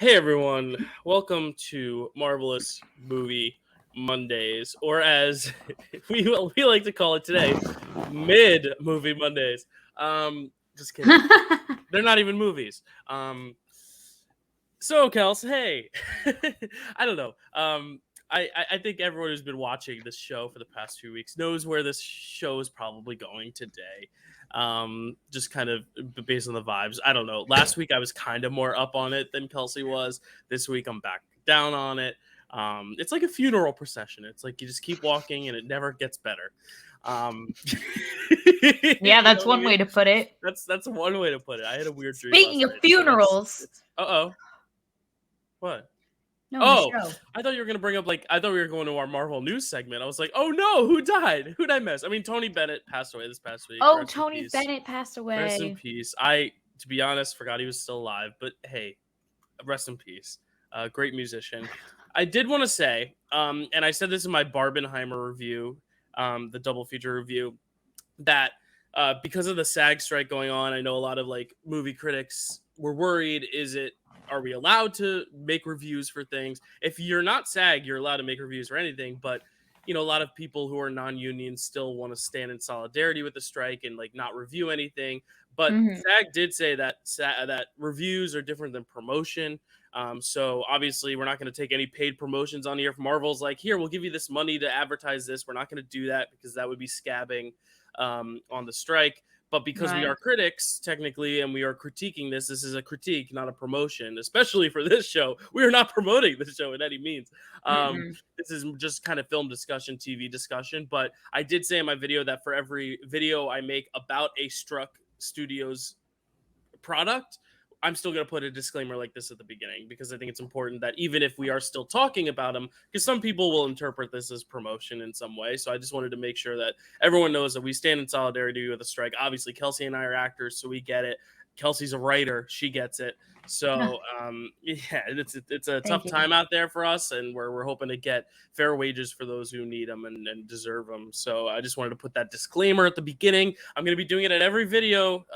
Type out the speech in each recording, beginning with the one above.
Hey everyone, welcome to Marvel-ous Movie Mondays, or as we like to call it today, Mid-Movie Mondays. Just kidding. They're not even movies. So Kels, hey, I don't know. I think everyone who's been watching this show for the past few weeks knows where this show is probably going today. Just kind of based on the vibes. I don't know. Last week I was kind of more up on it than Kelsey was. This week I'm back down on it. It's like a funeral procession. It's like you just keep walking and it never gets better. Yeah, that's one way to put it. That's one way to put it. I had a weird dream. Speaking of funerals. What? No, show. I thought you were gonna bring up I thought we were going to our Marvel news segment. I was like, oh no, who died? Who'd I miss? I mean, Tony Bennett passed away this past week. Oh, Tony Bennett passed away. Rest in peace. I, to be honest, forgot he was still alive. But hey, rest in peace. Great musician. I did want to say, and I said this in my Barbenheimer review, the double feature review, that because of the SAG strike going on, I know a lot of movie critics were worried. Are we allowed to make reviews for things? If you're not SAG, you're allowed to make reviews for anything. But, a lot of people who are non-union still want to stand in solidarity with the strike and not review anything. But SAG did say that reviews are different than promotion. So obviously we're not going to take any paid promotions on here. If Marvel's like, here, we'll give you this money to advertise this, we're not going to do that because that would be scabbing on the strike. But because we are critics, technically, and we are critiquing this is a critique, not a promotion, especially for this show. We are not promoting this show in any means. This is just kind of film discussion, TV discussion. But I did say in my video that for every video I make about a struck studio's product, I'm still going to put a disclaimer like this at the beginning, because I think it's important that even if we are still talking about them, because some people will interpret this as promotion in some way. So I just wanted to make sure that everyone knows that we stand in solidarity with the strike. Obviously, Kelsey and I are actors, so we get it. Kelsey's a writer. She gets it. So, it's a tough time out there for us, and we're hoping to get fair wages for those who need them and deserve them. So I just wanted to put that disclaimer at the beginning. I'm going to be doing it at every video,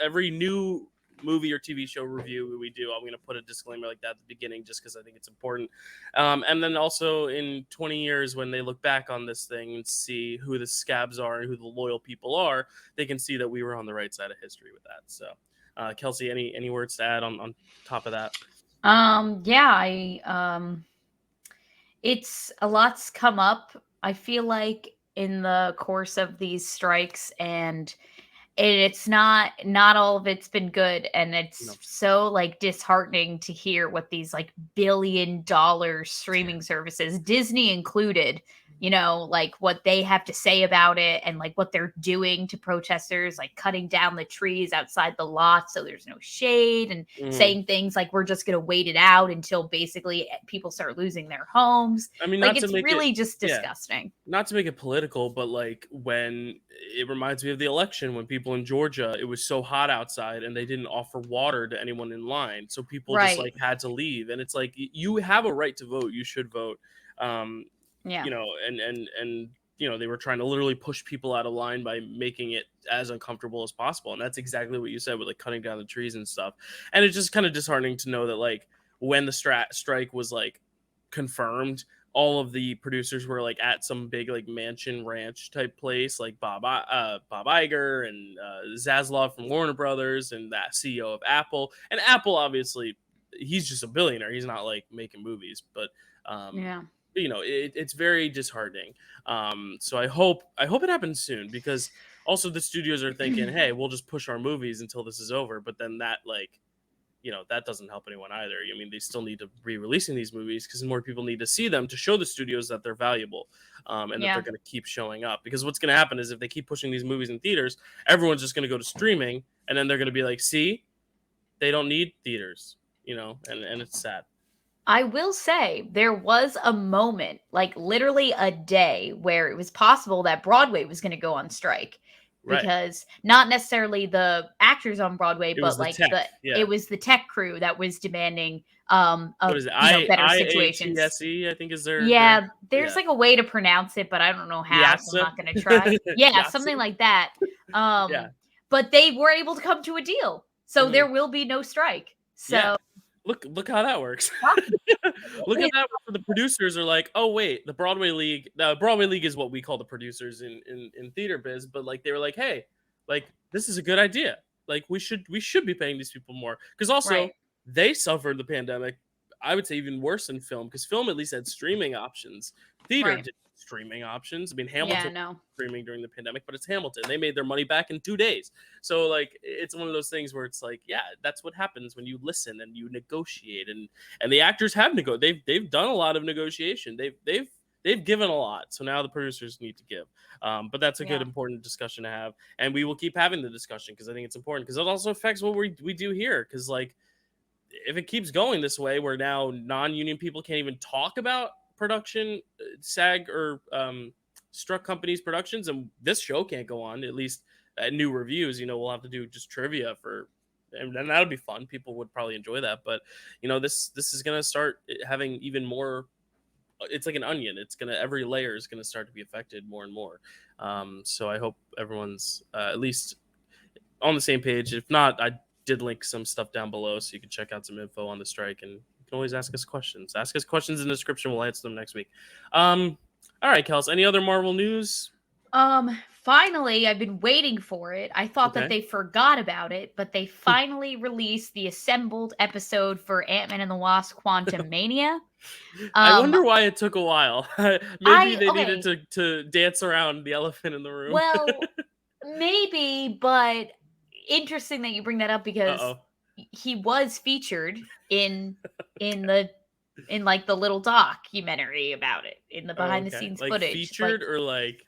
every new movie or TV show review we do. I'm going to put a disclaimer like that at the beginning just because I think it's important. And then also in 20 years, when they look back on this thing and see who the scabs are and who the loyal people are, they can see that we were on the right side of history with that. So, Kelsey, any words to add on top of that? It's a lot's come up, I feel like, in the course of these strikes, and it's not all of it's been good, and it's so disheartening to hear what these billion-dollar streaming services, Disney included, what they have to say about it, and what they're doing to protesters, cutting down the trees outside the lot so there's no shade, and saying things like, we're just going to wait it out until basically people start losing their homes. I mean, it's really just disgusting. Not to make it political, but when it reminds me of the election, when people in Georgia, it was so hot outside and they didn't offer water to anyone in line. So people just had to leave. And it's you have a right to vote. You should vote. And they were trying to literally push people out of line by making it as uncomfortable as possible. And that's exactly what you said with cutting down the trees and stuff. And it's just kind of disheartening to know that when the strike was confirmed, all of the producers were at some big mansion ranch type place, Bob Iger and Zaslav from Warner Brothers and that CEO of Apple. And Apple, obviously, he's just a billionaire. He's not making movies, but it's very disheartening. So I hope it happens soon, because also the studios are thinking, hey, we'll just push our movies until this is over. But then that that doesn't help anyone either. I mean, they still need to be releasing these movies because more people need to see them to show the studios that they're valuable, and that they're going to keep showing up. Because what's going to happen is if they keep pushing these movies in theaters, everyone's just going to go to streaming, and then they're going to be like, see, they don't need theaters, and it's sad. I will say there was a moment, literally a day, where it was possible that Broadway was going to go on strike. Because not necessarily the actors on Broadway, but it was the tech crew that was demanding better situations. IATSE, I think is their there's a way to pronounce it, but I don't know how, so I'm not going to try. Something like that. But they were able to come to a deal, so there will be no strike. So Look how that works. Shocking. Look at that. The producers are like, oh wait, the Broadway League is what we call the producers in theater biz, but like they were like, hey, like this is a good idea. Like we should be paying these people more because also Right. they suffered the pandemic. I would say even worse than film because film at least had streaming options. Theater Right. did streaming options. I mean, Yeah, Hamilton no. streaming during the pandemic, but it's Hamilton. They made their money back in 2 days. So like it's one of those things where it's like, yeah, that's what happens when you listen and you negotiate and the actors have they've done a lot of negotiation. They've given a lot. So now the producers need to give. But that's a good Yeah. important discussion to have. And we will keep having the discussion because I think it's important because it also affects what we do here. Because like if it keeps going this way, where now non-union people can't even talk about production, SAG or struck companies' productions, and this show can't go on. At least at new reviews, we'll have to do just trivia for, and that'll be fun. People would probably enjoy that. But this is gonna start having even more. It's like an onion. It's gonna every layer is gonna start to be affected more and more. So I hope everyone's at least on the same page. If not, I did link some stuff down below so you can check out some info on the strike, and you can always ask us questions. Ask us questions in the description. We'll answer them next week. All right, Kels, any other Marvel news? Finally, I've been waiting for it. I thought that Okay. they forgot about it, but they finally released the assembled episode for Ant-Man and the Wasp: Quantum Mania. I Um, wonder why it took a while. Maybe they needed okay. to dance around the elephant in the room. Well, maybe, but interesting that you bring that up because Uh-oh. he was featured in the in like the little documentary about it in the Oh, behind the okay. scenes Like footage. featured or like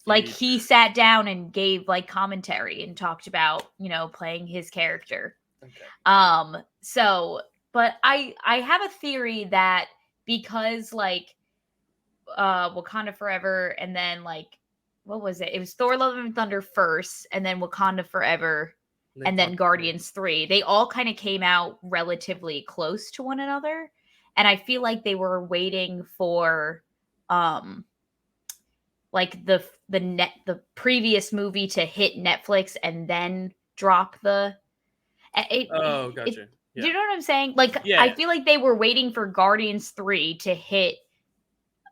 Like featured? he sat down and gave like commentary and talked about, playing his character. Okay. So but I have a theory that because like Wakanda Forever and then like what was it? It was Thor Love and Thunder first and then Wakanda Forever And then and then Quantum. Guardians 3. They all kind of came out relatively close to one another. And I feel like they were waiting for like the previous movie to hit Netflix and then drop the Oh, it gotcha. do Yeah. you know what I'm saying? Like Yeah. I feel like they were waiting for Guardians 3 to hit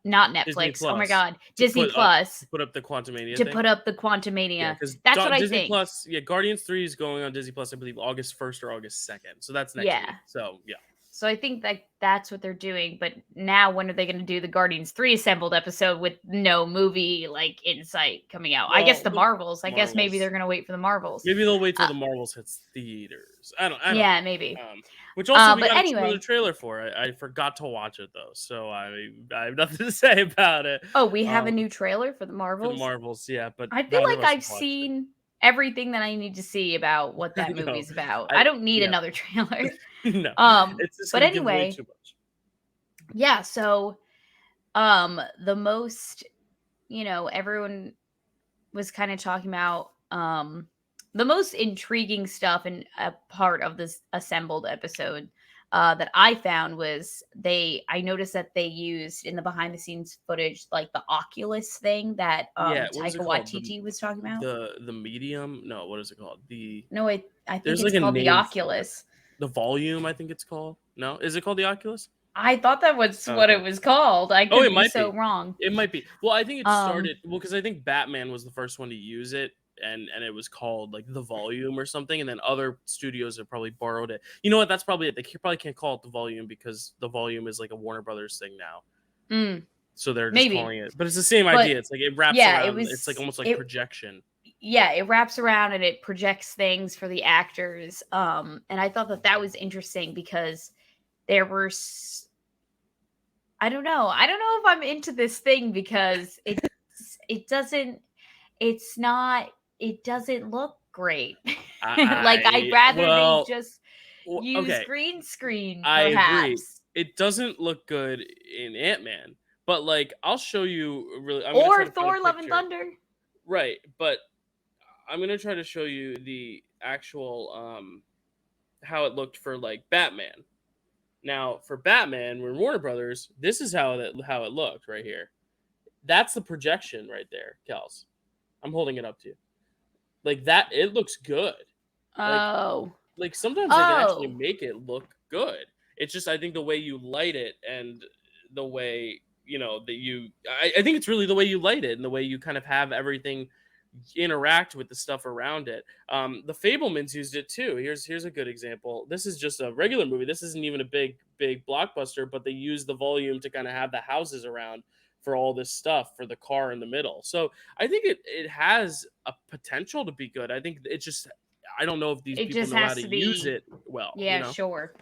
not Disney Netflix. Oh my Plus god, Disney to Plus put up the Quantumania to thing. put up the Yeah, Quantumania. because That's what I Disney think. Plus, yeah, Guardians 3 is going on Disney Plus, I believe, August 1st or August 2nd. So that's next Yeah. week. So yeah. So I think that that's what they're doing. But now, when are they going to do the Guardians 3 assembled episode with no movie like in sight coming out? I guess Well, the Marvels. I guess maybe they're Marvels. going to wait for the Marvels. Maybe they'll wait till Uh, the Marvels hits theaters. I don't yeah, know. maybe. Which also we But got a another anyway, trailer for. I forgot to watch it though, so I have nothing to say about it. oh, we have a Um, new trailer for the for the Marvels. Marvels, yeah, but I feel neither of like us I've have watched it. seen everything that I need to see about what I that know. movie's about. I I don't need yeah. another trailer. No, it's just But gonna give away anyway, too much. yeah, so the most, everyone was kind of talking about the most intriguing stuff and a part of this assembled episode that I found was I noticed that they used in the behind the scenes footage like the Oculus thing that Yeah, what is Taika it called? Waititi was talking about. The medium? No, what is it called? No, I think There's it's like a called the name for it. Oculus. The volume, I think it's called. No, is it called the Oculus? I thought that was Oh, what okay. it was called. I Oh, could it be might so be. wrong. It might be. Well, I think it Um, started because I think Batman was the first one to use it, and it was called like the volume or something, and then other studios have probably borrowed it. You know what? That's probably it. They probably can't call it the volume because the volume is like a Warner Brothers thing now. mm, So they're just maybe, calling it, but it's the same but idea. It's like it wraps yeah, around. It's like almost like it projection. yeah, it wraps around and it projects things for the actors. And I thought that that was interesting because there were I don't know if I'm into this thing because it doesn't it's not it doesn't look great. Like I'd rather they Well, just use okay, green screen I agree. perhaps It doesn't look good in Ant-Man, but like I'll show you. Really, I'm gonna try or to find a Thor Love and picture. Thunder. Right, but I'm gonna try to show you the actual how it looked for like Batman. Now for Batman, we're Warner Brothers. This is how it looked right here. That's the projection right there, Kels. I'm holding it up to you. Like that, it looks good. Like Oh. sometimes they can actually Oh. make it look good. It's just, I think the way you light it and the way, that I think it's really the way you light it and the way you kind of have everything interact with the stuff around it. The Fablemans used it too. Here's a good example. This is just a regular movie. This isn't even a big blockbuster, but they use the volume to kind of have the houses around for all this stuff for the car in the middle. So I think it has a potential to be good. I think it's just, I don't know if these It people just know how has to to use be, it well. yeah, sure.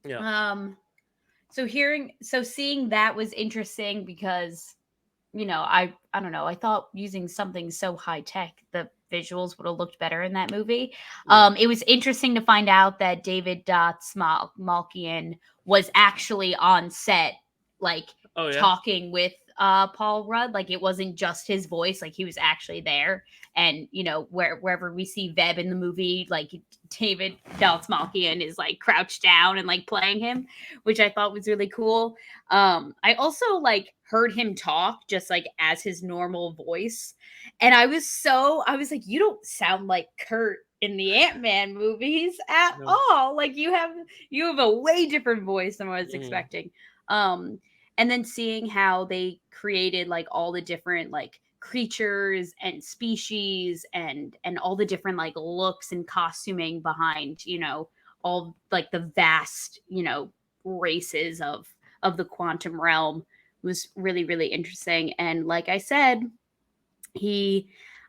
Yeah. So seeing that was interesting because, I don't know, I thought using something so high tech, the visuals would have looked better in that movie. Yeah. It was interesting to find out that David Malkian was actually on set, like Oh yeah. talking with Paul Rudd. Like it wasn't just his voice, like he was actually there. And wherever we see Veb in the movie, like David Malkian is like crouched down and like playing him, which I thought was really cool. I also like heard him talk just like as his normal voice. And I was like, you don't sound like Kurt in the Ant-Man movies at No. all. Like you have a way different voice than what I was expecting. And then seeing how they created like all the different like creatures and species and all the different like looks and costuming behind, all like the vast, races of the quantum realm was really, really interesting. And like I said, I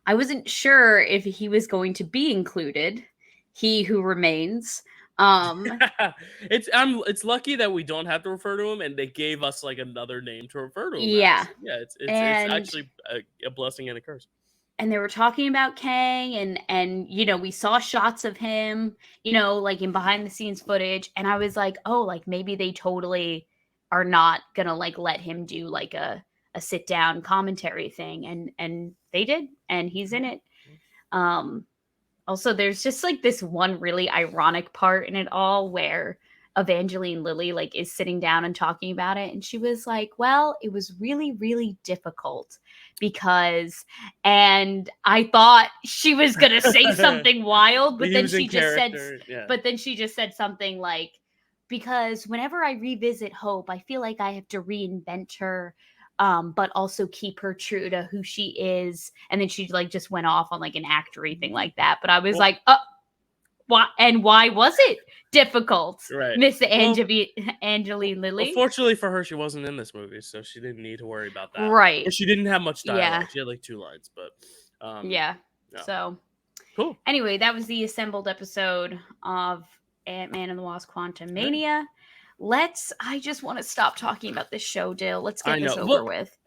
wasn't sure if he was going to be included. He Who Remains. It's lucky that we don't have to refer to him, and they gave us like another name to refer to him Yeah. as. Yeah, it's And actually a blessing and a curse. and they were talking about Kang and we saw shots of him, like in behind the scenes footage, and I was like, oh, like maybe they totally are not gonna like let him do like a sit down commentary thing, and they did, and he's in it. Also, there's just like this one really ironic part in it all where Evangeline Lilly like is sitting down and talking about it, and she was like, well, it was really, really difficult because, and I thought she was gonna say something wild, but then she just said, something like, because whenever I revisit Hope, I feel like I have to reinvent her, but also keep her true to who she is. And then she like just went off on like an actory thing like that. But I was like, why? And why was it difficult, Right. Miss Angeline Lilly? Fortunately for her, she wasn't in this movie, so she didn't need to worry about that. Right. Or she didn't have much dialogue. Yeah. She had like 2 lines, but yeah. No. So cool. Anyway, that was the assembled episode of Ant-Man and the Wasp: Quantumania. I just want to stop talking about this show, Dill. Let's get this over with.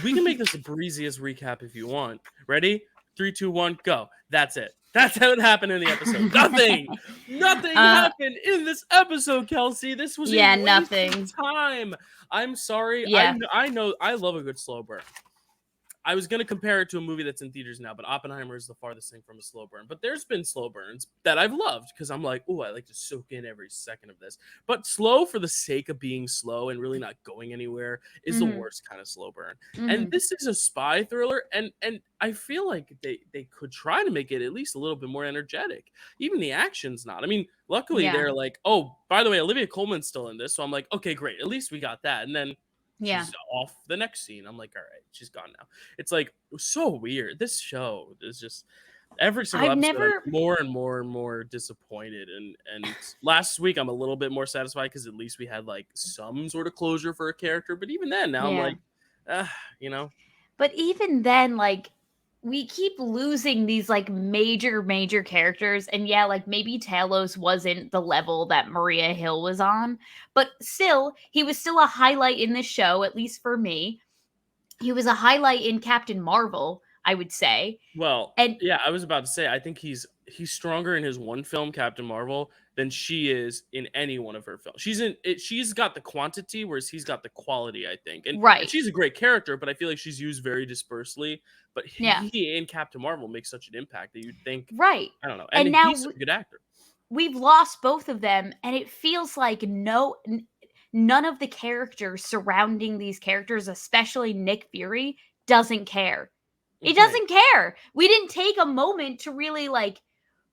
We can make this the breeziest recap if you want. Ready? 3, 2, 1, go. That's it. That's how it happened in the episode. Nothing happened in this episode, Kelsey. This was nothing time. I'm sorry. Yeah. I know I love a good slow burn. I was going to compare it to a movie that's in theaters now, but Oppenheimer is the farthest thing from a slow burn. But there's been slow burns that I've loved because I'm like, oh, I like to soak in every second of this. But slow for the sake of being slow and really not going anywhere is the worst kind of slow burn. And this is a spy thriller, and I feel like they could try to make it at least a little bit more energetic. Even the action's not. I mean, luckily they're like, oh, by the way, Olivia Colman's still in this. So I'm like, okay, great. At least we got that. And then she's off the next scene. I'm like, all right, she's gone now. It's like so weird. This show is just every single episode I'm more and more and more disappointed. And last week I'm a little bit more satisfied because at least we had like some sort of closure for a character. But even then, now I'm like, But even then, like, we keep losing these like major characters, and like maybe Talos wasn't the level that Maria Hill was on, but still he was still a highlight in this show, at least for me. He was a highlight in Captain Marvel, I would say. Well, I was about to say, I think he's stronger in his one film, Captain Marvel, than she is in any one of her films. She's got the quantity, whereas he's got the quality, I think. And she's a great character, but I feel like she's used very dispersely. But he in Captain Marvel makes such an impact that you'd think, I don't know. And now he's a good actor. We've lost both of them, and it feels like none of the characters surrounding these characters, especially Nick Fury, doesn't care. It doesn't care. We didn't take a moment to really like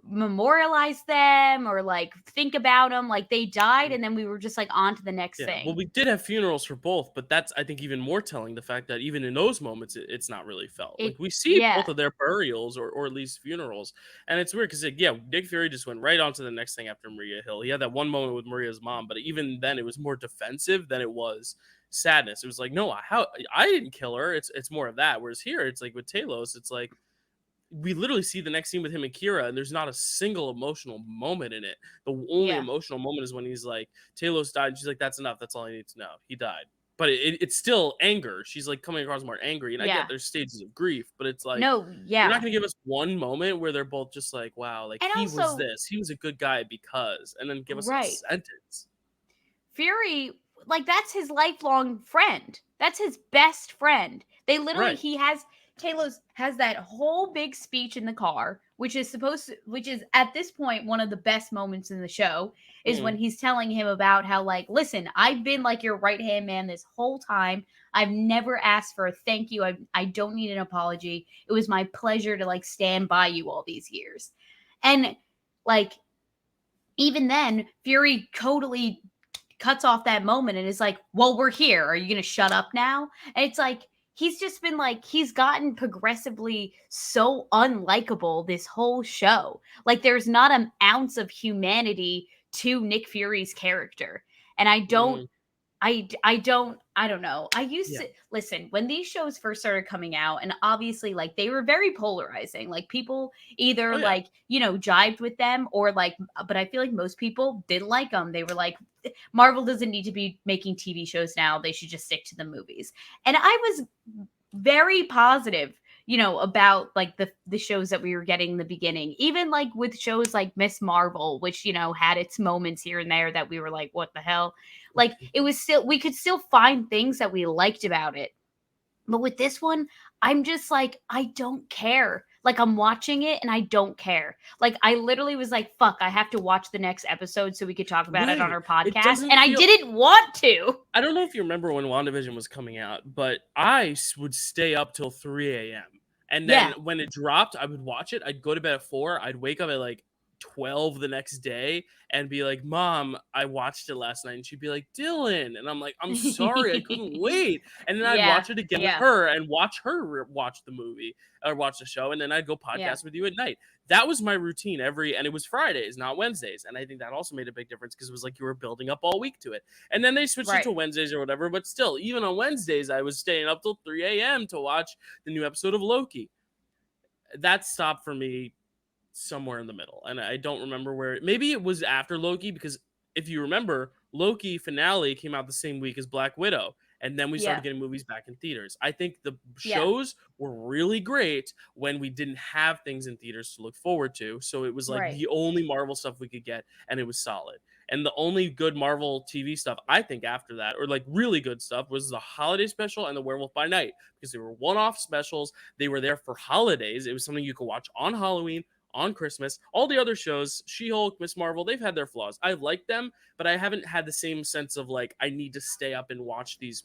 memorialize them or like think about them. Like they died, and then we were just like on to the next Yeah, thing. well, we did have funerals for both, but that's, I think, even more telling, the fact that even in those moments, it's not really felt. Like, we see both Yeah. of their burials or at least funerals, and it's weird because, like, yeah, Nick Fury just went right on to the next thing after Maria Hill. He had that one moment with Maria's mom, but even then, it was more defensive than it was sadness. It was like, no, how I didn't kill her. It's more of that. Whereas here, it's like with Talos, it's like we literally see the next scene with him and Kira, and there's not a single emotional moment in it. The only Yeah. emotional moment is when he's like, Talos died, and she's like, that's enough. That's all I need to know. He died. But it's still anger. She's like coming across more angry. And I Yeah. get there's stages of grief, but it's like, No, you're yeah. not going to give us one moment where they're both just like, wow, like And he was also, this. He was a good guy because, and then give us a right. sentence. Fury, like that's his lifelong friend. That's his best friend. They literally, Right. Talos has that whole big speech in the car, which is at this point one of the best moments in the show, is when he's telling him about how, like, listen, I've been like your right hand man this whole time. I've never asked for a thank you. I don't need an apology. It was my pleasure to like stand by you all these years. And like, even then, Fury totally cuts off that moment and is like, well, we're here. Are you going to shut up now? And it's like, he's just been like, he's gotten progressively so unlikable this whole show. Like, there's not an ounce of humanity to Nick Fury's character. And I don't know. I used to listen when these shows first started coming out, and obviously like they were very polarizing. Like people either like, jived with them or like, but I feel like most people didn't like them. They were like, Marvel doesn't need to be making TV shows now. They should just stick to the movies. And I was very positive, about like the shows that we were getting in the beginning, even like with shows like Miss Marvel, which, had its moments here and there that we were like, what the hell? Like it was still, we could still find things that we liked about it. But with this one, I'm just like, I don't care. Like I'm watching it and I don't care. Like I literally was like, fuck, I have to watch the next episode so we could talk about it on our It podcast. doesn't And I feel didn't want to. I don't know if you remember when WandaVision was coming out, but I would stay up till 3 a.m. And then when it dropped, I would watch it. I'd go to bed at 4. I'd wake up at like 12 the next day and be like, Mom, I watched it last night. And she'd be like, Dylan. And I'm like, I'm sorry, I couldn't wait. And then I'd watch it again with her and watch her watch the movie or watch the show. And then I'd go podcast with you at night. That was my routine and it was Fridays, not Wednesdays. And I think that also made a big difference because it was like you were building up all week to it. And then they switched it to Wednesdays or whatever. But still, even on Wednesdays, I was staying up till 3 a.m. to watch the new episode of Loki. That stopped for me somewhere in the middle. And I don't remember where. Maybe it was after Loki, because if you remember, Loki finale came out the same week as Black Widow. And then we started getting movies back in theaters. I think the shows were really great when we didn't have things in theaters to look forward to. So it was like the only Marvel stuff we could get, and it was solid. And the only good Marvel TV stuff, I think, after that, or like really good stuff, was the holiday special and the Werewolf by Night, because they were one-off specials. They were there for holidays. It was something you could watch on Halloween, on Christmas. All the other shows, She-Hulk, Miss Marvel, they've had their flaws. I like them, but I haven't had the same sense of like, I need to stay up and watch these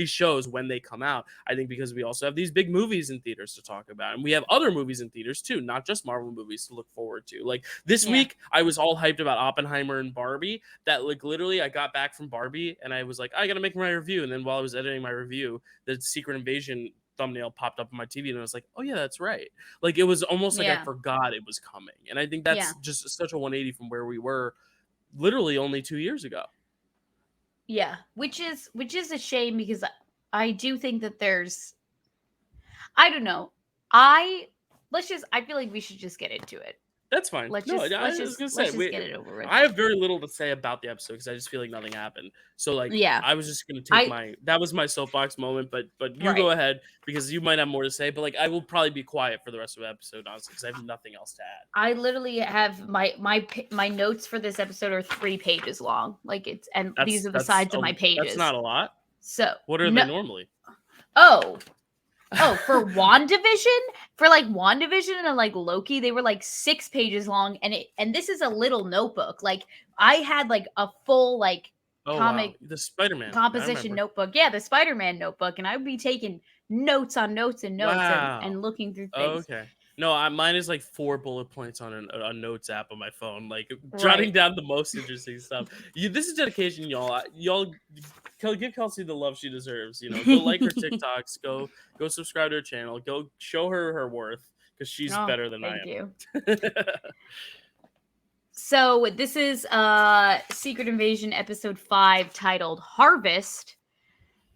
shows when they come out. I think because we also have these big movies in theaters to talk about. And we have other movies in theaters too, not just Marvel movies to look forward to. Like this week, I was all hyped about Oppenheimer and Barbie, that like literally I got back from Barbie and I was like, I got to make my review. And then while I was editing my review, the Secret Invasion thumbnail popped up on my TV and I was like, oh yeah, that's right. Like it was almost like I forgot it was coming. And I think that's just such a 180 from where we were literally only 2 years ago. Yeah, which is a shame, because I do think that there's, I don't know. I feel like we should just get into it. That's fine. Let's I was just gonna say get it over with. I have very little to say about the episode because I just feel like nothing happened. So like, I was just gonna take that was my soapbox moment. But you go ahead, because you might have more to say. But like, I will probably be quiet for the rest of the episode, honestly, because I have nothing else to add. I literally have my notes for this episode are 3 pages long. Like these are the sides of my pages. That's not a lot. So what are they normally? For WandaVision, and like Loki, they were like 6 pages long, and this is a little notebook. Like I had like a full like comic the Spider-Man composition notebook. Yeah, the Spider-Man notebook, and I would be taking notes on notes and notes and looking through things. Okay. No, mine is like 4 bullet points on a notes app on my phone, like jotting Right. down the most interesting stuff. This is dedication, y'all. Y'all give Kelsey the love she deserves. Go like her TikToks, go subscribe to her channel, go show her her worth because she's Oh, better than I thank you. am. So this is Secret Invasion episode 5 titled Harvest.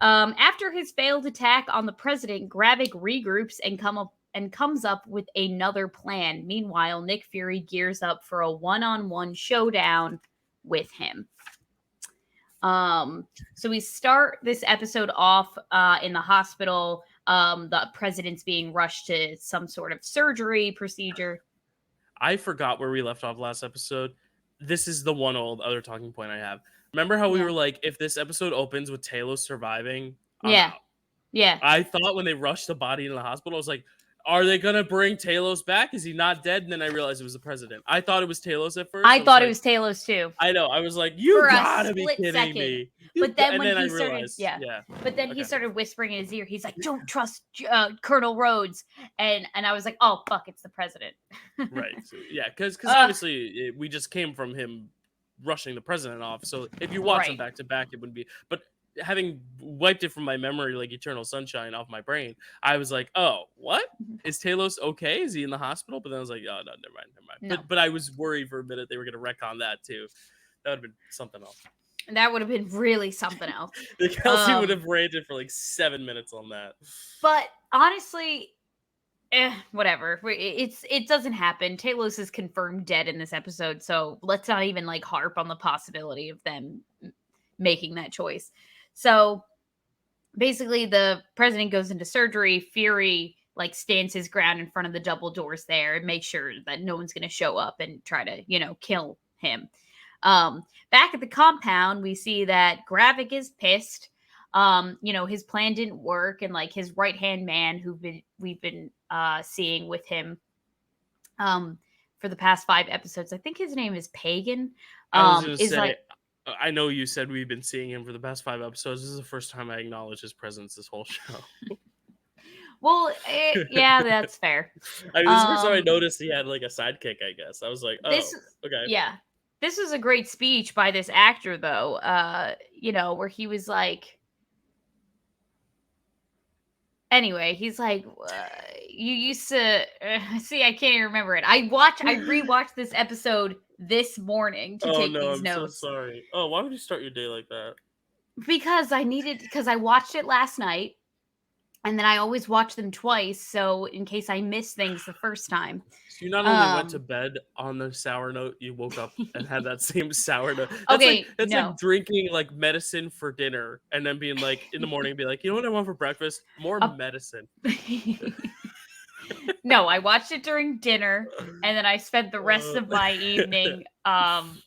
After his failed attack on the president, Gravik regroups and comes up with another plan. Meanwhile, Nick Fury gears up for a one-on-one showdown with him. So we start this episode off in the hospital. The president's being rushed to some sort of surgery procedure. I forgot where we left off last episode. This is the one other talking point I have. Remember how we were like, if this episode opens with Talos surviving, I'm out. Yeah. I thought when they rushed the body in the hospital, I was like, are they gonna bring Talos back? Is he not dead? And then I realized it was the president. I thought it was Talos at first. I thought it was Talos too. I know. I was like, you For gotta be kidding me. But then and when then he started, realized, But then he started whispering in his ear. He's like, "Don't trust Colonel Rhodes," and I was like, "Oh fuck, it's the president." Right. So, because obviously we just came from him rushing the president off. So if you watch them back to back, it wouldn't be. But having wiped it from my memory like Eternal Sunshine off my brain, I was like, oh, what? Is Talos okay? Is he in the hospital? But then I was like, oh, no, never mind. No. But I was worried for a minute they were going to retcon that too. That would have been something else. That would have been really something else. Kelsey would have ranted for like 7 minutes on that. But honestly, whatever. It doesn't happen. Talos is confirmed dead in this episode, so let's not even like harp on the possibility of them making that choice. So basically the president goes into surgery. Fury like stands his ground in front of the double doors there and makes sure that no one's going to show up and try to, kill him. Back at the compound, we see that Gravik is pissed. His plan didn't work, and like his right-hand man we've been seeing with him for the past 5 episodes. I think his name is Pagan. I know you said we've been seeing him for the past 5 episodes. This is the first time I acknowledge his presence this whole show. Well, yeah, that's fair. I mean, this is the first time I noticed he had like a sidekick, I guess. I was like, oh, okay. Yeah. This was a great speech by this actor, though, where he was like, anyway, he's like, you used to see, I can't even remember it. I rewatched this episode this morning to take these notes. I'm so sorry. Oh, why would you start your day like that? Because I watched it last night, and then I always watch them twice, so in case I miss things the first time. So you not only went to bed on the sour note, you woke up and had that same sour note. That's like drinking like medicine for dinner and then being like in the morning, be like, you know what I want for breakfast? More medicine. No, I watched it during dinner, and then I spent the rest of my evening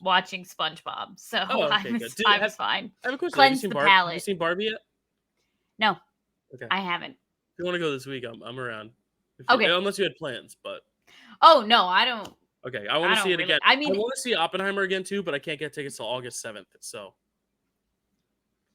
watching SpongeBob. So I was fine. I have a question. Cleanse the palate. Have you seen Barbie yet? No. Okay. I haven't. If you want to go this week, I'm around. Unless you had plans, but. Oh, no, I don't. Okay, I want to see it again. I want to see Oppenheimer again, too, but I can't get tickets till August 7th, so.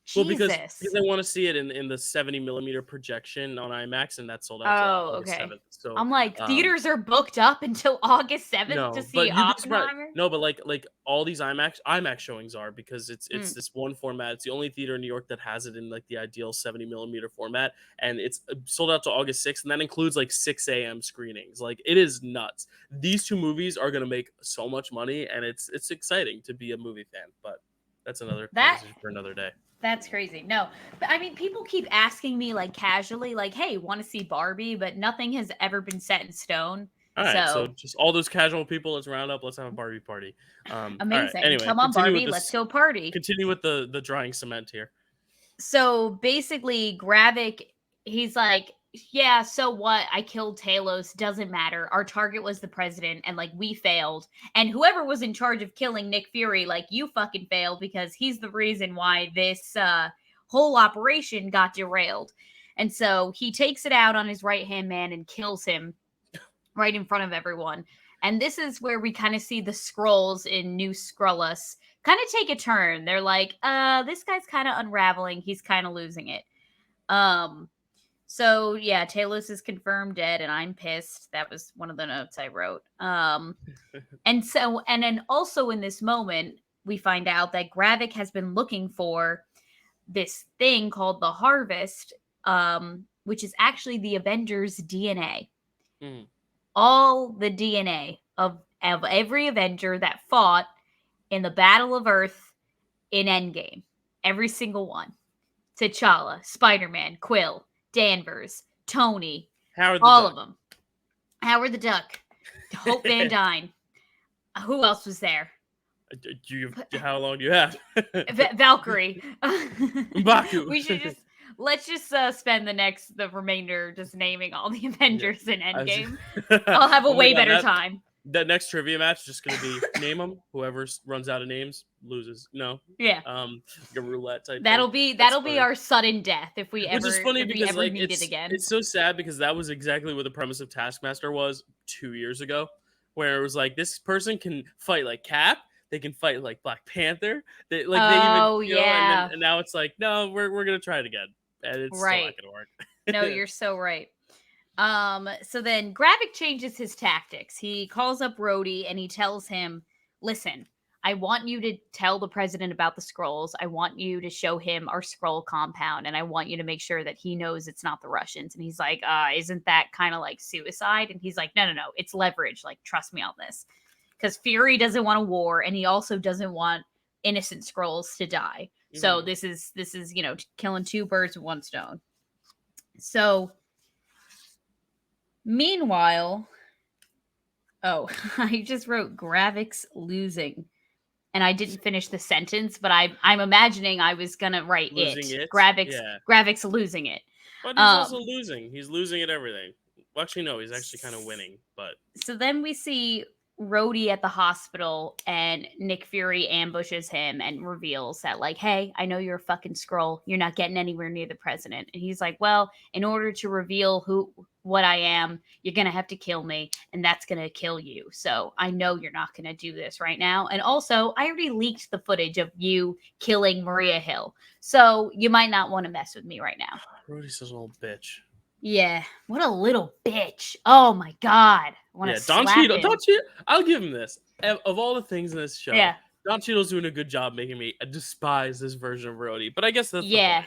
Jesus. Well, because I want to see it in the 70mm projection on IMAX, and that's sold out till August 7th. So I'm like, theaters are booked up until August 7th to see Oppenheimer? No, but like all these IMAX showings are, because it's this one format. It's the only theater in New York that has it in like the ideal 70mm format, and it's sold out to August 6th, and that includes like 6 a.m. screenings. Like, it is nuts. These 2 movies are going to make so much money, and it's exciting to be a movie fan, but that's another conversation for another day. That's crazy. No, but I mean, people keep asking me like casually, like, hey, want to see Barbie? But nothing has ever been set in stone. All right, so just all those casual people, let's round up. Let's have a Barbie party. Amazing. Right, anyway, come on, Barbie. Let's go party. Continue with the drying cement here. So basically, Gravik, he's like, yeah, so what? I killed Talos. Doesn't matter. Our target was the president, and like we failed. And whoever was in charge of killing Nick Fury, like, you fucking failed, because he's the reason why this whole operation got derailed. And so he takes it out on his right-hand man and kills him right in front of everyone. And this is where we kind of see the Skrulls in New Skrullus kind of take a turn. They're like, this guy's kind of unraveling. He's kind of losing it. So yeah, Talos is confirmed dead, and I'm pissed. That was one of the notes I wrote. And then also in this moment, we find out that Gravik has been looking for this thing called the Harvest, which is actually the Avengers' DNA. Mm. All the DNA of every Avenger that fought in the Battle of Earth in Endgame. Every single one. T'Challa, Spider-Man, Quill, Danvers, Tony, Howard the all Duck. of them. Howard the Duck, Hope Van Dyne. Who else was there? How long do you have? Valkyrie. M'Baku. Let's just spend the remainder just naming all the Avengers in Endgame. Was... I'll have a oh way God, better time. That next trivia match is just gonna be name them. Whoever runs out of names loses. No. Yeah. Like a roulette type. That'll be our sudden death if we Which is funny because ever like meet it again. It's so sad because that was exactly what the premise of Taskmaster was 2 years ago, where it was like this person can fight like Cap, they can fight like Black Panther, they even yeah. and now it's like no, we're gonna try it again, and it's still not gonna work. No, you're so right. So then Gravik changes his tactics. He calls up Rhodey and he tells him, listen, I want you to tell the president about the scrolls. I want you to show him our scroll compound, and I want you to make sure that he knows it's not the Russians. And he's like, isn't that kind of like suicide? And he's like, no, it's leverage. Like, trust me on this. Because Fury doesn't want a war, and he also doesn't want innocent scrolls to die. Mm-hmm. So this is killing two birds with one stone. So meanwhile, I just wrote Gravik's losing, and I didn't finish the sentence, but I'm imagining I was gonna write it. Gravik's losing it. But he's also losing. He's losing at everything. Well, actually, no, he's actually kind of winning. But so then we see Rhodey at the hospital, and Nick Fury ambushes him and reveals that, like, hey, I know you're a fucking Skrull. You're not getting anywhere near the president. And he's like, well, in order to reveal what I am, you're going to have to kill me, and that's going to kill you. So I know you're not going to do this right now. And also, I already leaked the footage of you killing Maria Hill. So you might not want to mess with me right now. Rhodey's such an old bitch. Yeah, what a little bitch. Oh my God. Don Cheadle, I'll give him this. Of all the things in this show, Don Cheadle's doing a good job making me despise this version of Rhodey. But I guess that's the point.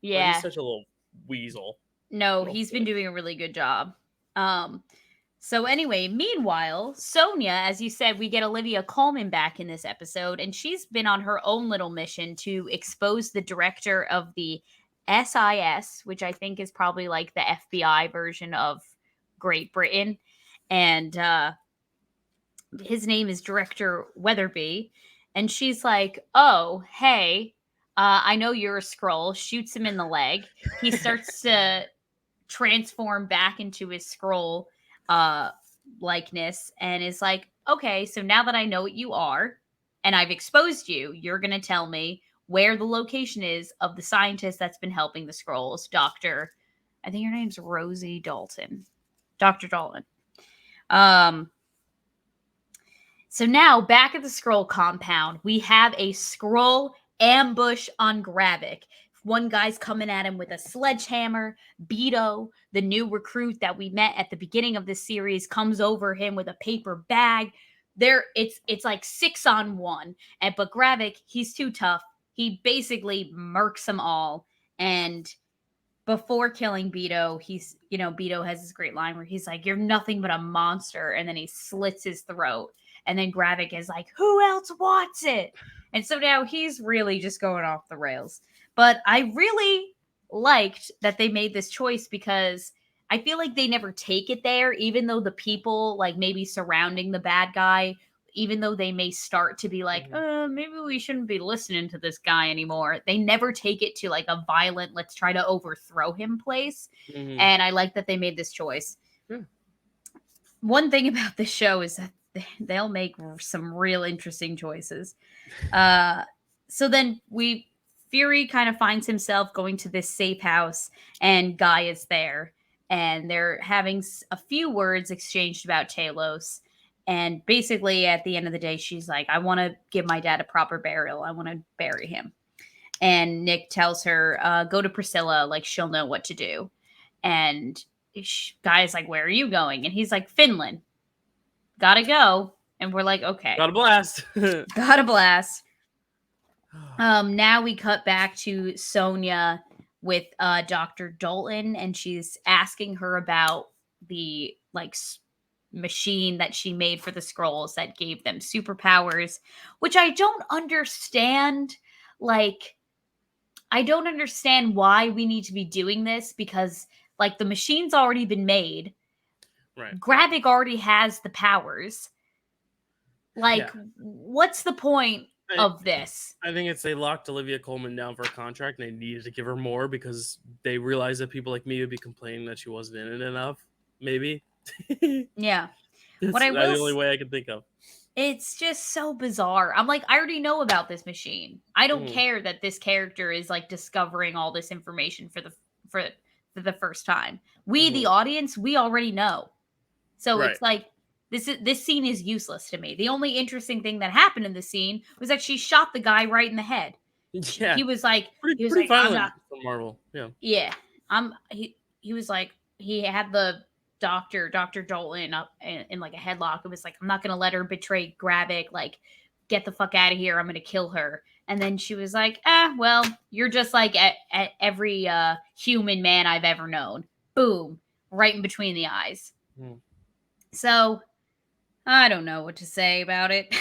Yeah. But he's such a little weasel. No, he's been doing a really good job. So anyway, meanwhile, Sonya, as you said, we get Olivia Colman back in this episode, and she's been on her own little mission to expose the director of the SIS, which I think is probably like the FBI version of Great Britain. And his name is Director Weatherby. And she's like, oh, hey, I know you're a Skrull. Shoots him in the leg. He starts to transform back into his Skrull likeness and is like, okay, so now that I know what you are and I've exposed you, you're going to tell me where the location is of the scientist that's been helping the Skrulls, I think her name's Rosie Dalton. Dr. Dalton. So now, back at the Skrull compound, we have a Skrull ambush on Gravik. One guy's coming at him with a sledgehammer. Beto, the new recruit that we met at the beginning of this series, comes over him with a paper bag. It's like 6-on-1. But Gravik, he's too tough. He basically murks them all. And before killing Beto, Beto has this great line where he's like, you're nothing but a monster. And then he slits his throat. And then Gravik is like, who else wants it? And so now he's really just going off the rails. But I really liked that they made this choice because I feel like they never take it there, even though the people like maybe surrounding the bad guy, even though they may start to be like, maybe we shouldn't be listening to this guy anymore. They never take it to like a violent, let's try to overthrow him place. Mm-hmm. And I like that they made this choice. One thing about this show is that they'll make some real interesting choices. So then Fury kind of finds himself going to this safe house, and Guy is there, and they're having a few words exchanged about Talos. And basically, at the end of the day, she's like, I want to give my dad a proper burial. I want to bury him. And Nick tells her, go to Priscilla, like she'll know what to do. And guy's like, where are you going? And he's like, Finland. Gotta go. And we're like, okay. Got a blast. Got a blast. Now we cut back to Sonia with Dr. Dalton, and she's asking her about the machine that she made for the scrolls that gave them superpowers, which I don't understand. Like, I don't understand why we need to be doing this, because the machine's already been made. Right. Gravik already has the powers. What's the point of this? I think it's they locked Olivia Colman down for a contract and they needed to give her more because they realized that people like me would be complaining that she wasn't in it enough. Maybe. Yeah. That's the only way I can think of. It's just so bizarre. I'm like, I already know about this machine. I don't care that this character is discovering all this information for the first time. We, the audience, we already know. So it's like this scene is useless to me. The only interesting thing that happened in the scene was that she shot the guy right in the head. Yeah, he was like, pretty violent for Marvel. Yeah, yeah. He was like, he had the Dr. Dalton up in a headlock. It was like, I'm not gonna let her betray Gravik. Get the fuck out of here. I'm gonna kill her. And then she was like, well, you're just like at every human man I've ever known. Boom, right in between the eyes. So I don't know what to say about it.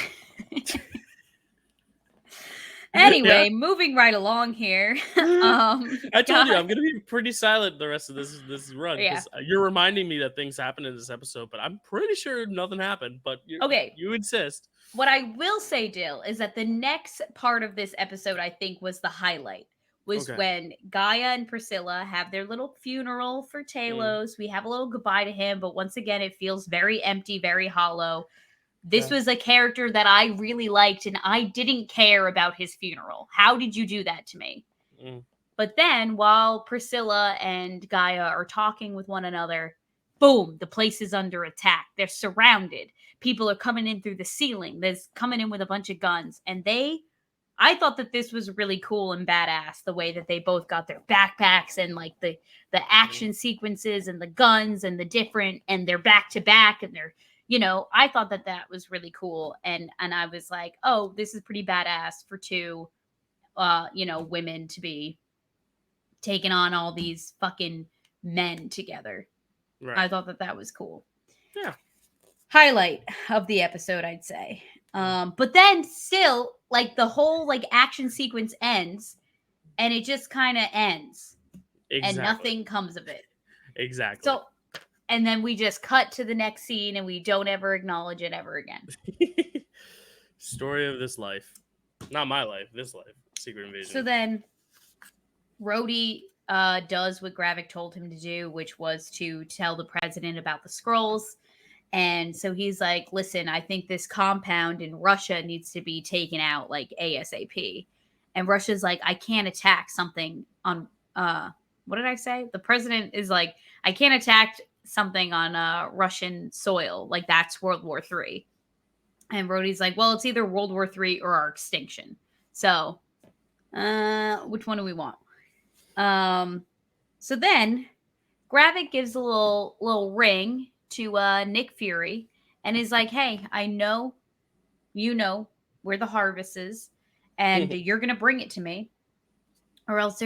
Anyway, moving right along here. I told you I'm gonna be pretty silent the rest of this run because you're reminding me that things happened in this episode, but I'm pretty sure nothing happened. But you insist. What I will say, Dill, is that the next part of this episode, I think, was the highlight. Was when Gaia and Priscilla have their little funeral for Talos. We have a little goodbye to him, but once again, it feels very empty, very hollow. This was a character that I really liked, and I didn't care about his funeral. How did you do that to me? But then, while Priscilla and Gaia are talking with one another, boom, the place is under attack. They're surrounded. People are coming in through the ceiling. There's coming in with a bunch of guns. And I thought that this was really cool and badass, the way that they both got their backpacks and the action sequences and the guns and and they're back to back and they're, I thought that was really cool. And I was like, oh, this is pretty badass for two, women to be taking on all these fucking men together. Right. I thought that was cool. Yeah. Highlight of the episode, I'd say. But then still, the whole action sequence ends and it just kind of ends. Exactly. And nothing comes of it. Exactly. So, and then we just cut to the next scene and we don't ever acknowledge it ever again. Story of this life. Not my life, this life. Secret Invasion. So then Rhodey does what Gravik told him to do, which was to tell the president about the scrolls. And so he's like, listen, I think this compound in Russia needs to be taken out ASAP. And Russia's like, I can't attack something on, what did I say? The president is like, I can't attack something on Russian soil. That's World War III. And Rhodey's like, well, it's either World War III or our extinction. So, which one do we want? So then Gravik gives a little ring to Nick Fury and is like, hey, I know where the harvest is and you're gonna bring it to me or else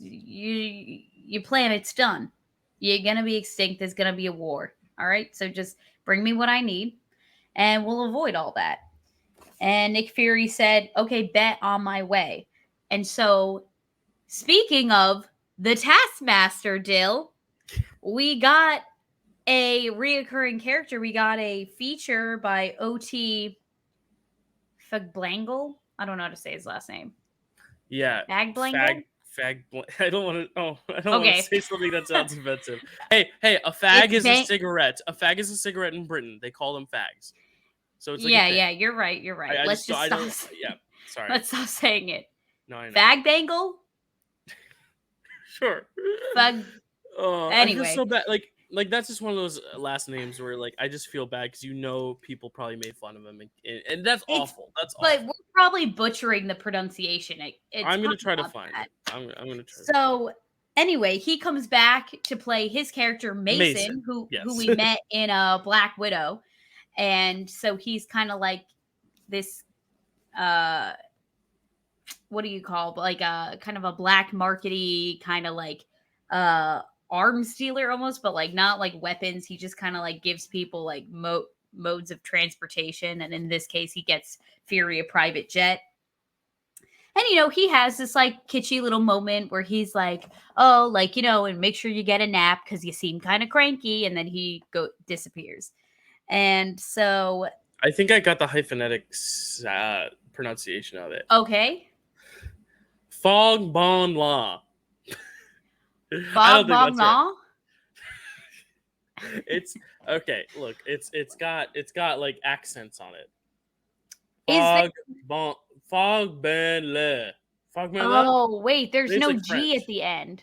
your planet's done. You're gonna be extinct. There's gonna be a war. All right, so just bring me what I need and we'll avoid all that. And Nick Fury said, okay, bet, on my way. And so speaking of the Taskmaster, Dill, we got a reoccurring character. We got a feature by O.T. Fagblangle. I don't know how to say his last name. Yeah. Fagblangle? I don't want to say something that sounds offensive. Hey, a fag is a cigarette. A fag is a cigarette in Britain. They call them fags. So it's yeah, you're right. Let's stop. Yeah, sorry. Let's stop saying it. No, I know. Fagbangle? Sure. Fag. Anyway. I feel so bad. That's just one of those last names where I just feel bad because people probably made fun of him and that's awful. That's awful. But we're probably butchering the pronunciation. I'm gonna try to find it. I'm gonna try. So Anyway, he comes back to play his character Mason, who Yes. we met in Black Widow. And so he's kind of like this what do you call, like a kind of a black markety kind of like arms dealer almost, but like not like weapons. He just kind of like gives people like modes of transportation, and in this case he gets Fury a private jet. And, you know, he has this like kitschy little moment where he's like, oh, like, you know, and make sure you get a nap because you seem kind of cranky. And then he disappears. And so. I think I got the hyphenetics pronunciation of it. Okay. Fog Bon La. Fog Bon La? It's okay. Look, it's got like accents on it. Fog Ben Le. Oh, wait, there's no like G French at the end.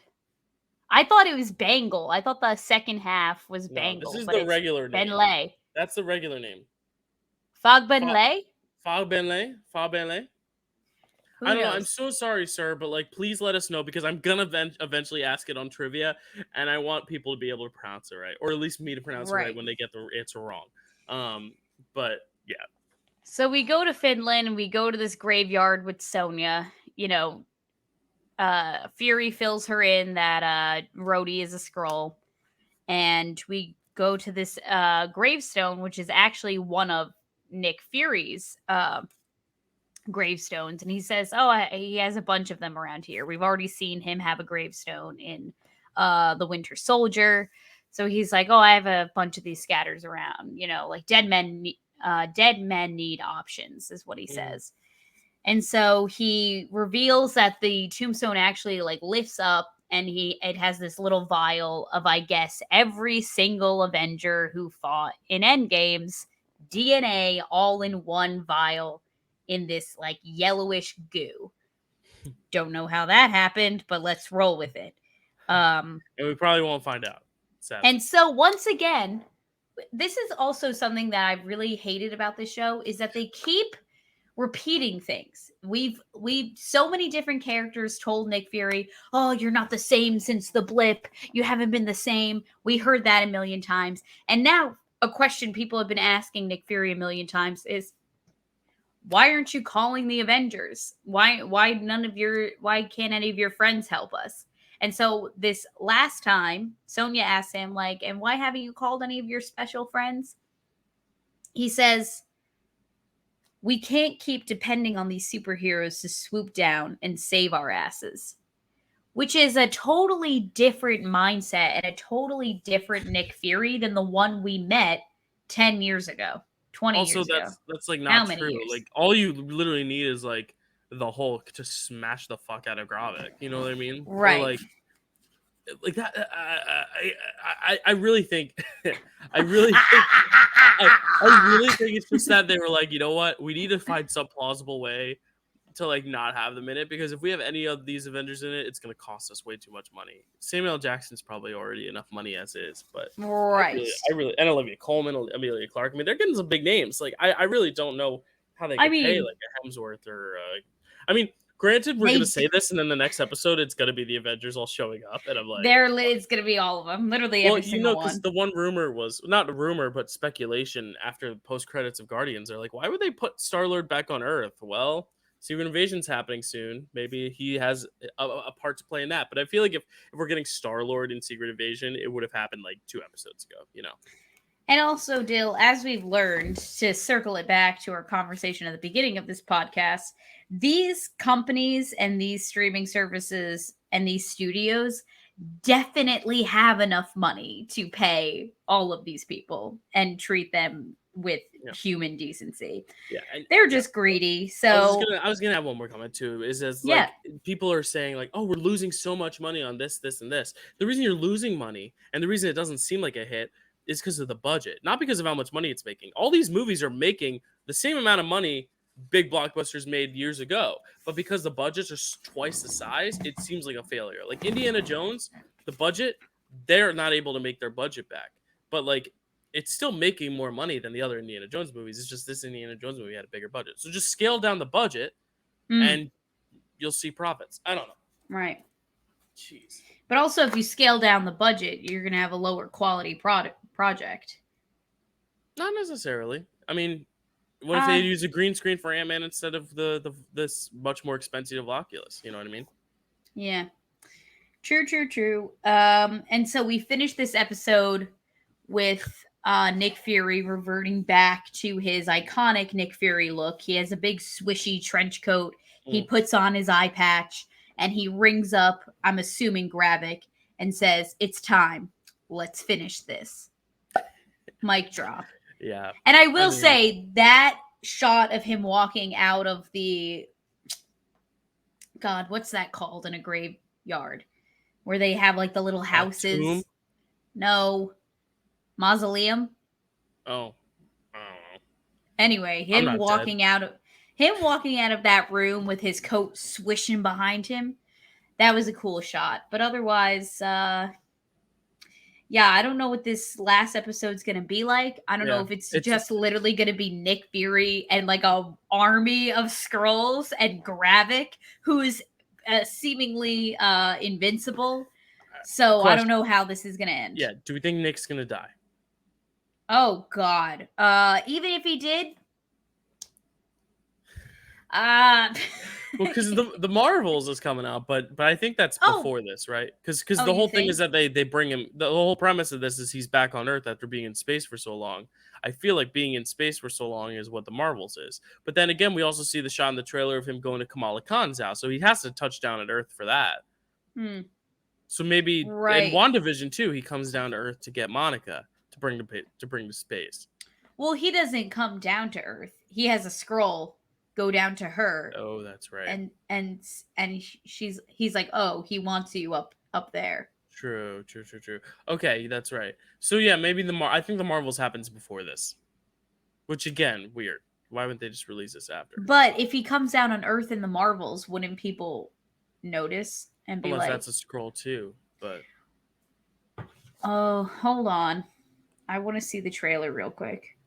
I thought it was Bangle. I thought the second half was Bangle. This is the regular name. Benlay. That's the regular name. Fog Benlay? Fog Benlay? Fog Benlay? I don't know. I'm so sorry, sir, but like, please let us know because I'm gonna eventually ask it on trivia, and I want people to be able to pronounce it right, or at least me to pronounce it right when they get the answer wrong. But yeah. So we go to Finland and we go to this graveyard with Sonya. You know, Fury fills her in that Rhodey is a Skrull, and we go to this gravestone, which is actually one of Nick Fury's gravestones, and he says, oh, he has a bunch of them around here. We've already seen him have a gravestone in the Winter Soldier, so he's like, oh, I have a bunch of these scatters around, you know, like dead men need options is what he says. And so he reveals that the tombstone actually like lifts up, and it has this little vial of, I guess, every single Avenger who fought in Endgame's DNA all in one vial in this like yellowish goo. Don't know how that happened, but let's roll with it. And we probably won't find out. Sadly. And so once again, this is also something that I really hated about this show, is that they keep repeating things. We've so many different characters told Nick Fury, oh, you're not the same since the blip. You haven't been the same. We heard that a million times. And now a question people have been asking Nick Fury a million times is, why aren't you calling the Avengers? Why can't any of your friends help us? And so this last time, Sonya asked him, like, and why haven't you called any of your special friends? He says, we can't keep depending on these superheroes to swoop down and save our asses. Which is a totally different mindset and a totally different Nick Fury than the one we met 10 years ago. 20 years ago. Also, that's like not true. Like, all you literally need is like the Hulk to smash the fuck out of Gravik. You know what I mean? Right. Or, like that. I really think. I really think it's just that they were like, you know what? We need to find some plausible way to like not have them in it, because if we have any of these Avengers in it, it's going to cost us way too much money. Samuel L. Jackson's probably already enough money as is, but right. I really and Olivia Colman, Amelia Clark. I mean, they're getting some big names. Like, I really don't know how they can pay like a Hemsworth or. I mean, granted, we're going to say this, and then the next episode, it's going to be the Avengers all showing up, and I'm like, it's going to be all of them, literally every single one. Because the one rumor was not a rumor, but speculation after the post credits of Guardians. They're like, why would they put Star-Lord back on Earth? Well, Secret Invasion's happening soon. Maybe he has a part to play in that. But I feel like if we're getting Star-Lord in Secret Invasion, it would have happened like 2 episodes ago, you know? And also, Dill, as we've learned, to circle it back to our conversation at the beginning of this podcast, these companies and these streaming services and these studios definitely have enough money to pay all of these people and treat them with human decency. Yeah, they're just greedy. So I was gonna have one more comment too. Is like people are saying like, oh, we're losing so much money on this, and this. The reason you're losing money and the reason it doesn't seem like a hit is because of the budget, not because of how much money it's making. All these movies are making the same amount of money big blockbusters made years ago, but because the budgets are twice the size, it seems like a failure. Like Indiana Jones, the budget, they're not able to make their budget back, but like it's still making more money than the other Indiana Jones movies. It's just this Indiana Jones movie had a bigger budget, so just scale down the budget and you'll see profits. I don't know. Right. Jeez. But also, if you scale down the budget, you're going to have a lower quality project. Not necessarily. I mean, what if they use a green screen for Ant-Man instead of this much more expensive Oculus? You know what I mean? Yeah. True. And so we finished this episode with Nick Fury reverting back to his iconic Nick Fury look. He has a big swishy trench coat. He puts on his eye patch and he rings up, I'm assuming Gravik, and says, "It's time. Let's finish this." Mic drop. Yeah. And I will say that shot of him walking out of the, God, what's that called in a graveyard? Where they have like the little houses. Tomb? No. Mausoleum? Oh. I don't know. Anyway, him walking out of that room with his coat swishing behind him. That was a cool shot. But otherwise, yeah, I don't know what this last episode's going to be like. I don't know if it's just literally going to be Nick Fury and like a army of Skrulls and Gravik, who is seemingly invincible. So I don't know how this is going to end. Yeah, do we think Nick's going to die? Oh, God. Even if he did... Well, because the Marvels is coming out, but I think that's before this, right? Because the whole thing is that they bring him. The whole premise of this is he's back on Earth after being in space for so long. I feel like being in space for so long is what the Marvels is. But then again, we also see the shot in the trailer of him going to Kamala Khan's house, so he has to touch down at Earth for that. So maybe in WandaVision too, he comes down to Earth to get Monica to bring to space. Well, he doesn't come down to Earth. He has a Skrull go down to her. Oh, that's right. And he's like, oh, he wants you up there. True. Okay, that's right. So yeah, maybe I think the Marvels happens before this, which again, weird. Why wouldn't they just release this after? But if he comes down on Earth in the Marvels, wouldn't people notice and be Unless like, that's a Skrull too? But oh, hold on, I want to see the trailer real quick.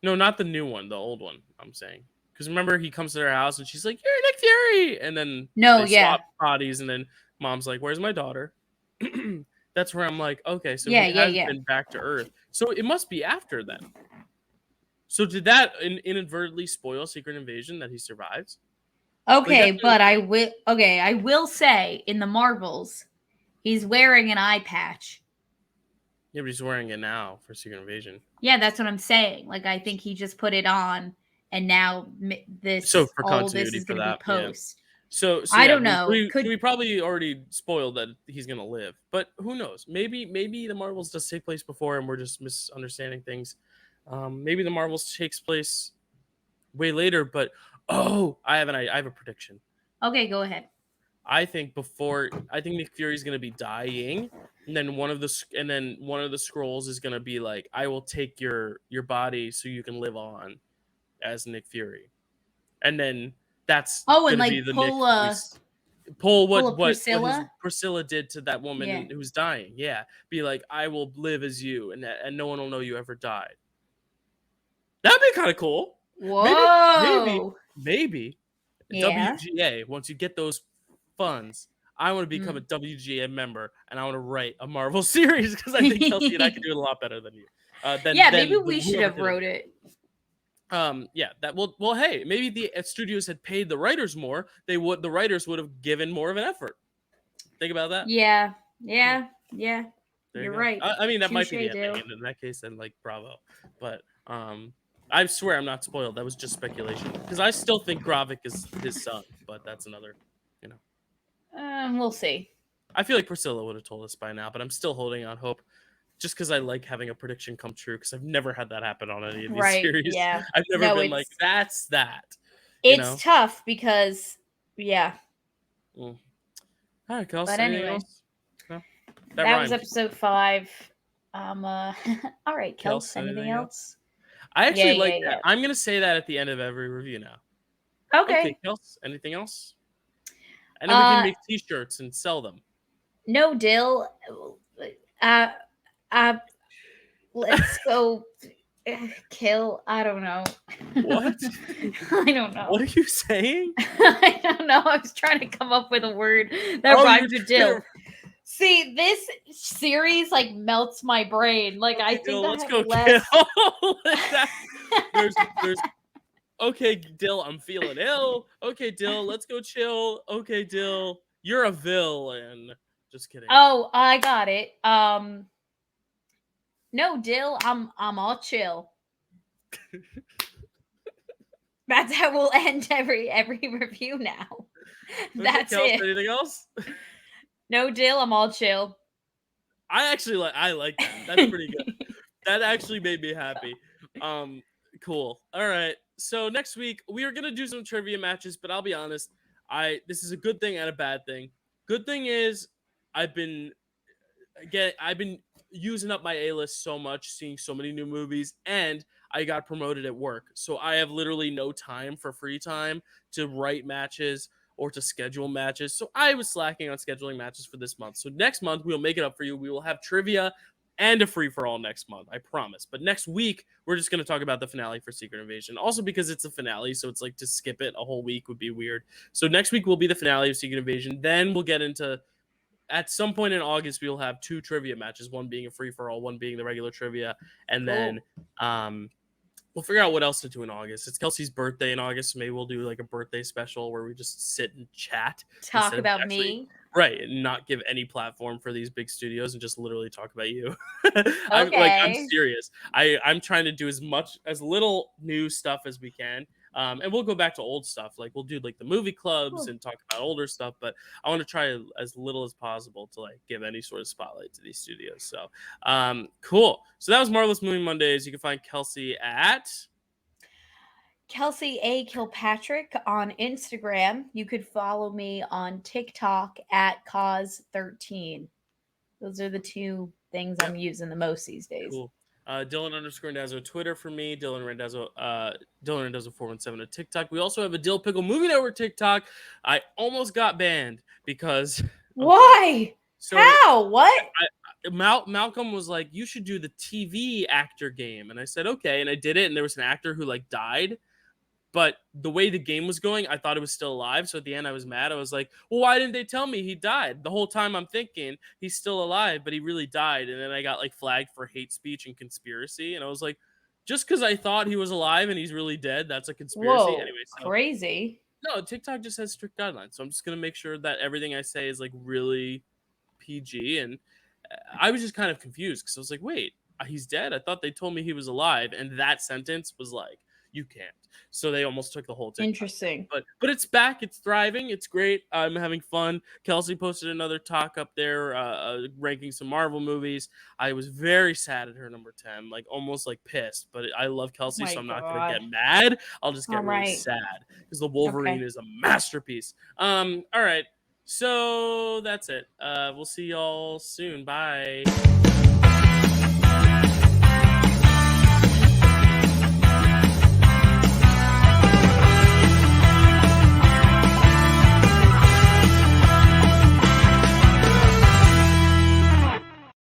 No, not the new one, the old one. I'm saying. Because remember, he comes to their house and she's like, "You're Nick Fury," and then swap bodies, and then mom's like, "Where's my daughter?" That's where I'm like, okay, so he has been back to Earth, so it must be after then. So did that inadvertently spoil Secret Invasion that he survives? Okay, but I will say in the Marvels, he's wearing an eye patch. Yeah, but he's wearing it now for Secret Invasion. Yeah, that's what I'm saying. Like, I think he just put it on. And now this is going to be post. Yeah. So I don't know. We probably already spoiled that he's going to live, but who knows? Maybe the Marvels does take place before, and we're just misunderstanding things. Maybe the Marvels takes place way later. But I have a prediction. Okay, go ahead. I think Nick Fury's going to be dying, and then one of the Skrulls is going to be like, "I will take your body so you can live on as Nick Fury," and then that's and like be the pull what Priscilla did to that woman who's dying. Yeah, be like, "I will live as you, and no one will know you ever died." That'd be kind of cool. Whoa, maybe WGA, once you get those funds, I want to become a WGA member, and I want to write a Marvel series because I think Kelsey and I can do it a lot better than you. Maybe we should have wrote it. Hey, maybe the studios had paid the writers more. The writers would have given more of an effort. Think about that. Yeah. You're right. I mean, that might be the ending, and in that case, then like bravo. But I swear I'm not spoiled. That was just speculation because I still think Gravik is his son, but that's another, we'll see. I feel like Priscilla would have told us by now, but I'm still holding out hope. Just because I like having a prediction come true, because I've never had that happen on any of these series. Yeah. I've never been like, that's that. It's tough because, All right, Kelsey. But anyway, that was episode 5. All right, Kelsey. Anything else? I actually like that. I'm going to say that at the end of every review now. Okay, Kelsey. Anything else? And then we can make t-shirts and sell them. No, Dill. Let's go kill. I don't know. What? I don't know. What are you saying? I don't know. I was trying to come up with a word that rhymes with Dill. See, this series like melts my brain. Like, Okay, I think Dill, I let's have go less. there's okay, Dill, I'm feeling ill. Okay, Dill, let's go chill. Okay, Dill, you're a villain. Just kidding. Oh, I got it. No, Dill, I'm all chill. That's how we'll end every review now. Okay, That's Kels, it. anything else? No, Dill, I'm all chill. I like that. That's pretty good. That actually made me happy. Cool. All right. So next week we are gonna do some trivia matches, but I'll be honest, this is a good thing and a bad thing. Good thing is I've been I've been using up my A list so much, seeing so many new movies, and I got promoted at work. So I have literally no time for free time to write matches or to schedule matches. So I was slacking on scheduling matches for this month. So next month we'll make it up for you. We will have trivia and a free for all next month, I promise. But next week we're just going to talk about the finale for Secret Invasion. Also because it's a finale, so it's like to skip it a whole week would be weird. So next week will be the finale of Secret Invasion. Then we'll get into at some point in August, we will have 2 trivia matches, one being a free for all, one being the regular trivia, and then we'll figure out what else to do in August. It's Kelsey's birthday in August, so maybe we'll do like a birthday special where we just sit and chat, Talk about me, right, and not give any platform for these big studios and just literally talk about you. Okay. I'm serious. I'm trying to do as little new stuff as we can. And we'll go back to old stuff. Like we'll do like the movie clubs and talk about older stuff, but I want to try as little as possible to like give any sort of spotlight to these studios. So, cool. So that was Marvel-ous Movie Mondays. You can find Kelsey at Kelsey A. Kilpatrick on Instagram. You could follow me on TikTok at Cause13. Those are the 2 things I'm using the most these days. Cool. Dylan_Randazzo Twitter for me. Dylan Randazzo 417 at TikTok. We also have a Dill Pickle Movie Network TikTok. I almost got banned because why? So how? What? Malcolm was like, you should do the TV actor game, and I said okay, and I did it, and there was an actor who like died. But the way the game was going, I thought it was still alive. So at the end, I was mad. I was like, well, why didn't they tell me he died? The whole time I'm thinking he's still alive, but he really died. And then I got like flagged for hate speech and conspiracy. And I was like, just because I thought he was alive and he's really dead, that's a conspiracy. Whoa, anyway, so, crazy. No, TikTok just has strict guidelines. So I'm just going to make sure that everything I say is like really PG. And I was just kind of confused because I was like, wait, he's dead? I thought they told me he was alive. And that sentence was like, you can't. So they almost took the whole TikTok. Interesting. But it's back. It's thriving. It's great. I'm having fun. Kelsey posted another talk up there ranking some Marvel movies. I was very sad at her number 10, like almost like pissed. But I love Kelsey, so I'm not going to get mad. I'll just get really sad because the Wolverine is a masterpiece. All right. So that's it. We'll see y'all soon. Bye.